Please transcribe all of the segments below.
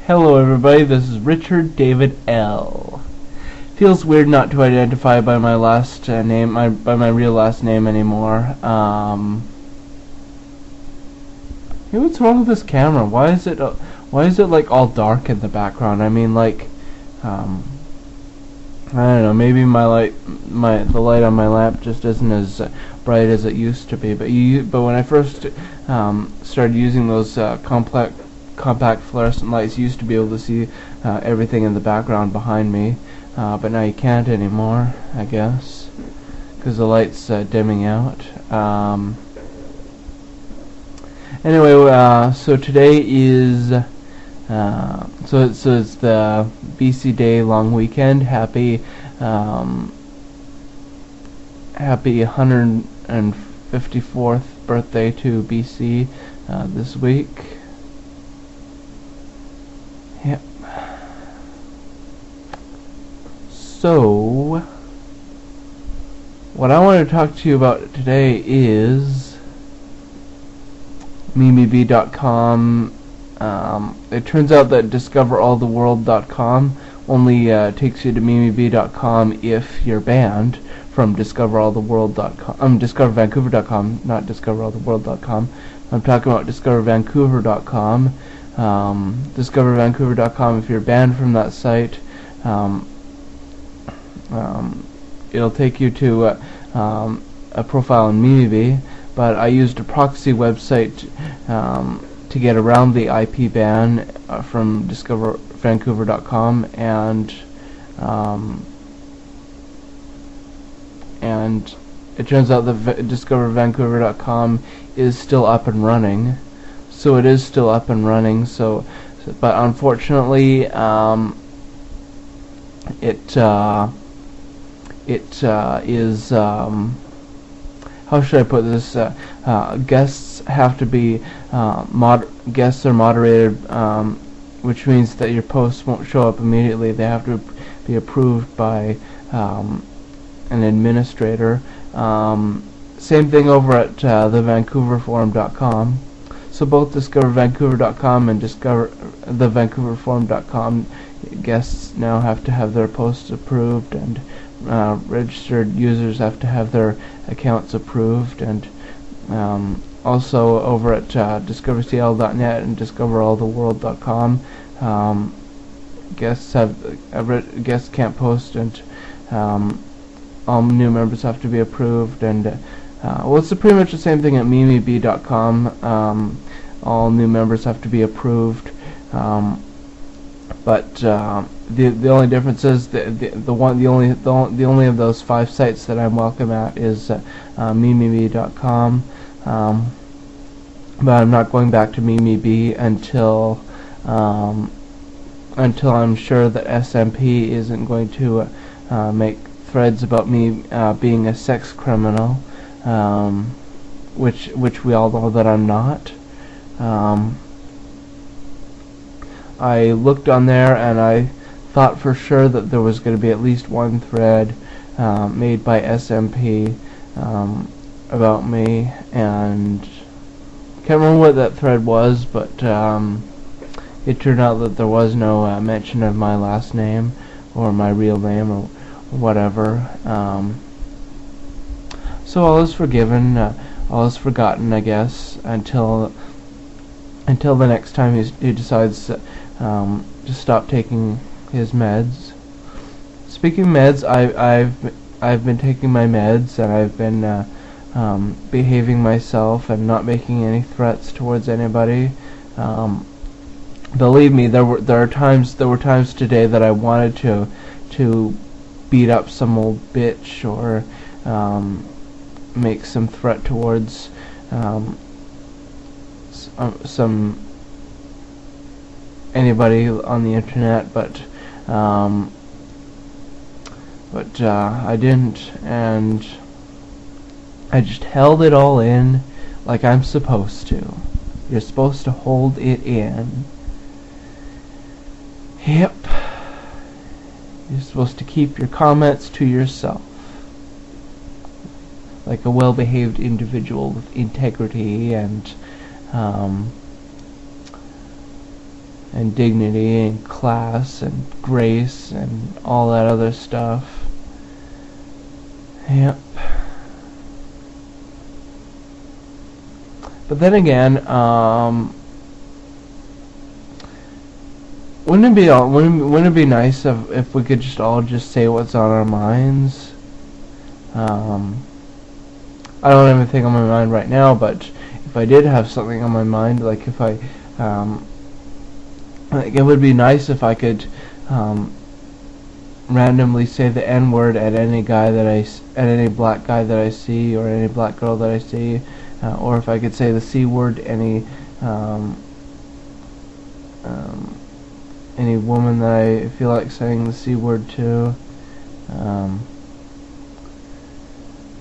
Hello everybody, this is Richard David L. Feels weird not to identify by my last name, by my real last name anymore. Hey, what's wrong with this camera? Why is it like all dark in the background? I mean, like, I don't know. Maybe the light on my lamp just isn't as bright as it used to be. But when I first started using those compact fluorescent lights, you used to be able to see everything in the background behind me. But now you can't anymore, I guess, because the light's dimming out. Anyway, so today is so it's the BC Day long weekend. Happy 154th birthday to BC this week. Yep. So, what I want to talk to you about today is MimiBee.com. It turns out that DiscoverAllTheWorld.com only takes you to MimiBee.com if you're banned from DiscoverAllTheWorld.com. DiscoverVancouver.com, not DiscoverAllTheWorld.com. I'm talking about DiscoverVancouver.com. DiscoverVancouver.com, if you're banned from that site, it'll take you to a profile in MimiBee, but I used a proxy website to get around the IP ban from DiscoverVancouver.com, and it turns out that DiscoverVancouver.com is still up and running. So it is still up and running. But unfortunately, it is. How should I put this? Guests have to be guests are moderated, which means that your posts won't show up immediately. They have to be approved by an administrator. Same thing over at thevancouverforum.com. So both DiscoverVancouver.com and thevancouverforum.com guests now have to have their posts approved, and registered users have to have their accounts approved, and also over at DiscoverCL.net and DiscoverAllTheWorld.com, guests can't post, and all new members have to be approved, and well, it's pretty much the same thing at MimiBee.com. All new members have to be approved, but the only difference is the only of those 5 sites that I'm welcome at is MimiBee.com. But I'm not going back to MimiBee until I'm sure that SMP isn't going to make threads about me being a sex criminal, which we all know that I'm not. I looked on there and I thought for sure that there was going to be at least one thread made by SMP about me, and can't remember what that thread was, but it turned out that there was no mention of my last name or my real name or whatever. So all is forgiven, all is forgotten, I guess, until the next time he decides to stop taking his meds. Speaking of meds, I've been taking my meds, and I've been behaving myself and not making any threats towards anybody. Believe me, there were times today that I wanted to beat up some old bitch or make some threat towards anybody on the internet, but I didn't, and I just held it all in like I'm supposed to. You're supposed to hold it in. Yep. You're supposed to keep your comments to yourself, like a well-behaved individual with integrity and and dignity and class and grace and all that other stuff. Yep. But then again, wouldn't it be nice if we could just all just say what's on our minds? I don't have anything on my mind right now, but if I did have something on my mind, like if I, like it would be nice if I could randomly say the N-word at any guy that at any black guy that I see, or any black girl that I see, or if I could say the C-word any woman that I feel like saying the C-word to.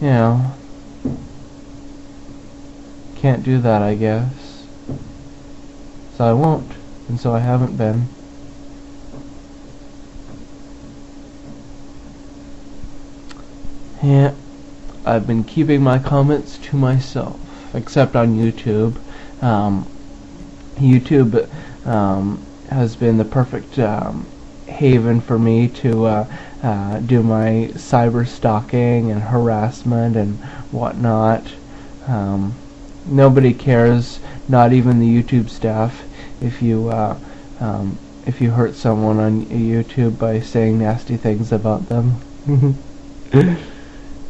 You know, can't do that, I guess. So I won't, and so I haven't been. Yeah, I've been keeping my comments to myself, except on YouTube. YouTube has been the perfect haven for me to do my cyber stalking and harassment and whatnot. Nobody cares, not even the YouTube staff, if you hurt someone on YouTube by saying nasty things about them.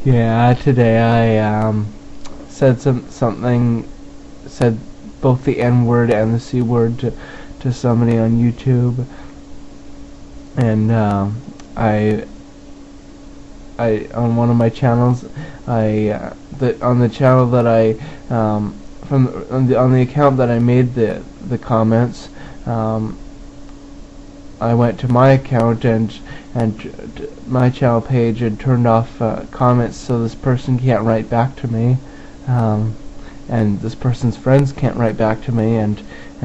Yeah, today I said both the N-word and the C-word to somebody on YouTube, and I on one of my channels, on the channel that I on the account that I made the comments, I went to my account and my channel page and turned off comments, so this person can't write back to me, and this person's friends can't write back to me, and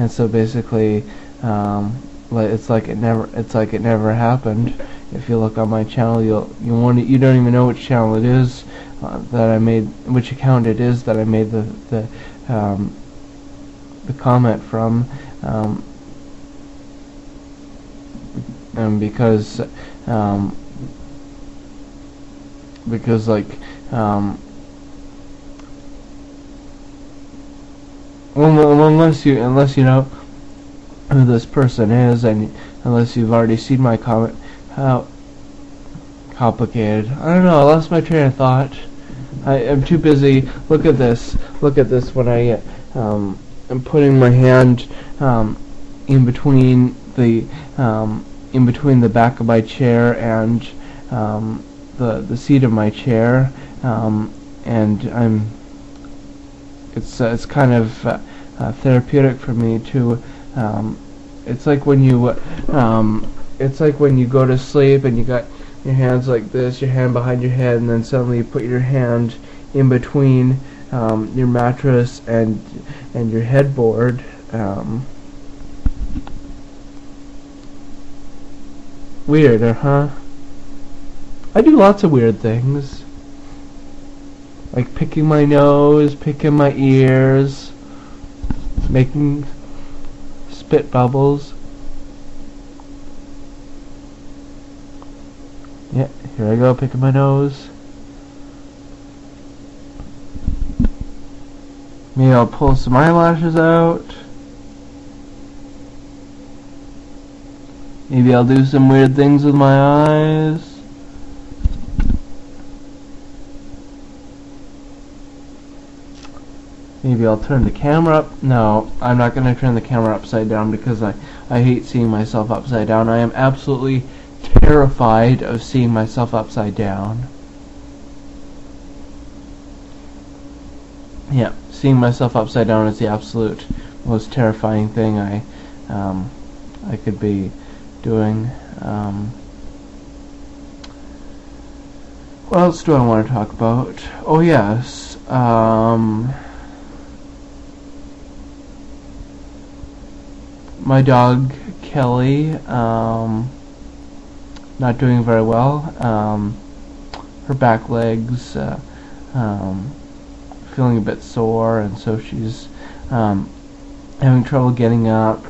so basically it's like it never happened. If you look on my channel, you don't even know which channel it is that I made, which account it is that I made the comment from, and because like unless you know who this person is, and unless you've already seen my comment, how complicated. I don't know, I lost my train of thought. I'm too busy. Look at this when I am putting my hand in between the back of my chair and the seat of my chair, and it's kind of therapeutic for me to. It's like when you go to sleep and you got your hands like this, your hand behind your head, and then suddenly you put your hand in between your mattress and your headboard. Weird, huh? I do lots of weird things, like picking my nose, picking my ears, making spit bubbles. Yeah, here I go, picking my nose. Maybe I'll pull some eyelashes out. Maybe I'll do some weird things with my eyes. Maybe I'll turn the camera up. No, I'm not going to turn the camera upside down because I hate seeing myself upside down. I am absolutely terrified of seeing myself upside down. Yeah, seeing myself upside down is the absolute most terrifying thing I could be doing. What else do I want to talk about? Oh yes, my dog Kelly, not doing very well. Her back legs feeling a bit sore, and so she's having trouble getting up,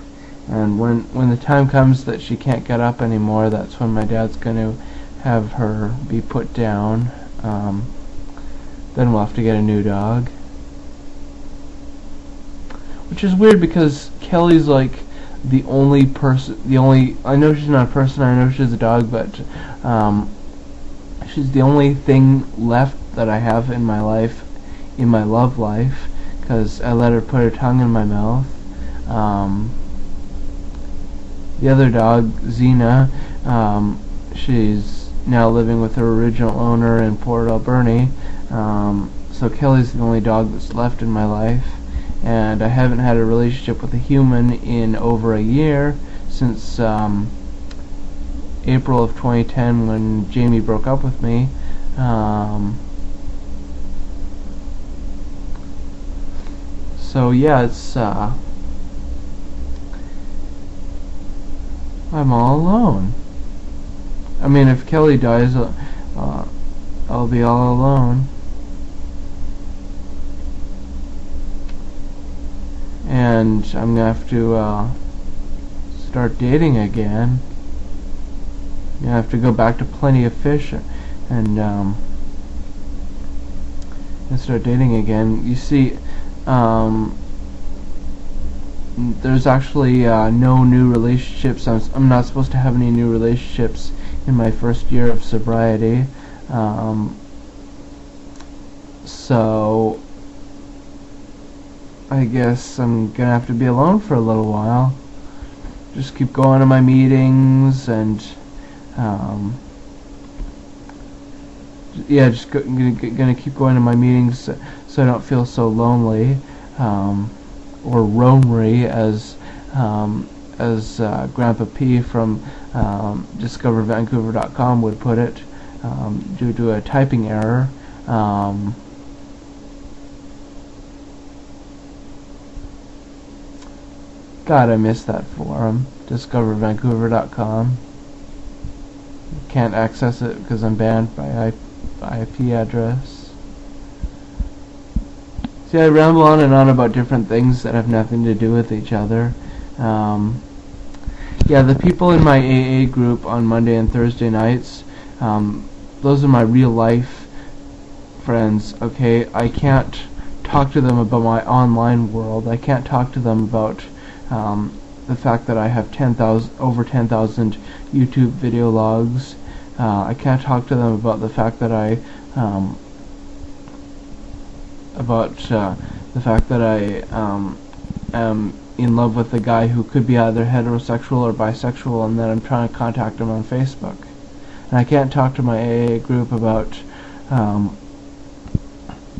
And when the time comes that she can't get up anymore, that's when my dad's going to have her be put down. Then we'll have to get a new dog. Which is weird because Kelly's like the only person, I know she's not a person, I know she's a dog, but she's the only thing left that I have in my life, in my love life, because I let her put her tongue in my mouth. The other dog, Xena, she's now living with her original owner in Port Alberni, so Kelly's the only dog that's left in my life. And I haven't had a relationship with a human in over a year, since April of 2010 when Jamie broke up with me. So yeah, it's I'm all alone. I mean, if Kelly dies, I'll be all alone. And I'm gonna have to start dating again. I'm gonna have to go back to Plenty of Fish and start dating again. You see, there's actually no new relationships. I'm not supposed to have any new relationships in my first year of sobriety. So I guess I'm gonna have to be alone for a little while. Just keep going to my meetings and yeah, just gonna keep going to my meetings so I don't feel so lonely, or roamery, as Grandpa P from DiscoverVancouver.com would put it, due to a typing error. God, I miss that forum, DiscoverVancouver.com. Can't access it because I'm banned by IP address. See, I ramble on and on about different things that have nothing to do with each other. Yeah, the people in my AA group on Monday and Thursday nights, those are my real life friends, okay? I can't talk to them about my online world. I can't talk to them about the fact that I have over 10,000 YouTube video logs. I can't talk to them about the fact that I am in love with a guy who could be either heterosexual or bisexual, and that I'm trying to contact him on Facebook. And I can't talk to my AA group about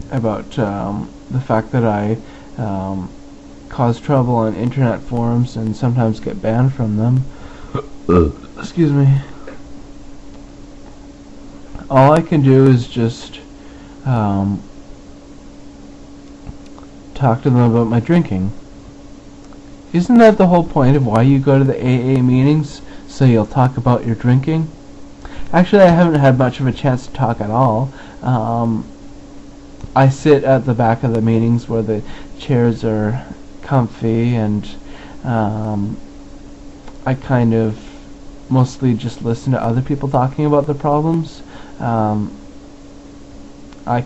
the fact that I cause trouble on internet forums and sometimes get banned from them. Excuse me. All I can do is just talk to them about my drinking. Isn't that the whole point of why you go to the AA meetings? So you'll talk about your drinking? Actually, I haven't had much of a chance to talk at all. I sit at the back of the meetings where the chairs are comfy, and I kind of mostly just listen to other people talking about their problems. I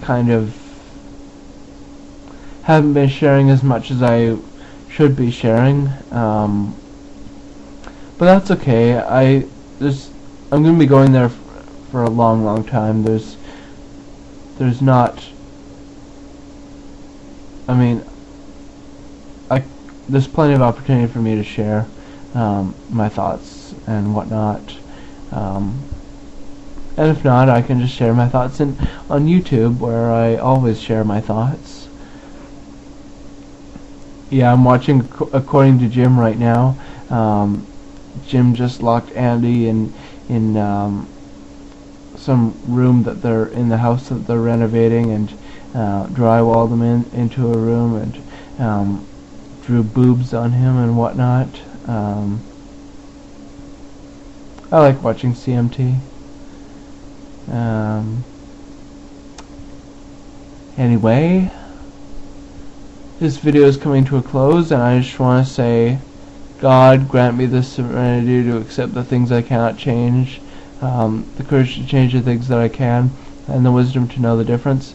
kind of haven't been sharing as much as I should be sharing, but that's okay. I'm going to be going there for a long time. There's not, I mean, there's plenty of opportunity for me to share my thoughts and whatnot. And if not, I can just share my thoughts on YouTube, where I always share my thoughts. Yeah, I'm watching According to Jim right now. Jim just locked Andy in some room that they're in the house that they're renovating, and drywalled him into a room, and drew boobs on him and whatnot. I like watching CMT. Anyway, this video is coming to a close, and I just want to say God, grant me the serenity to accept the things I cannot change, the courage to change the things that I can, and the wisdom to know the difference.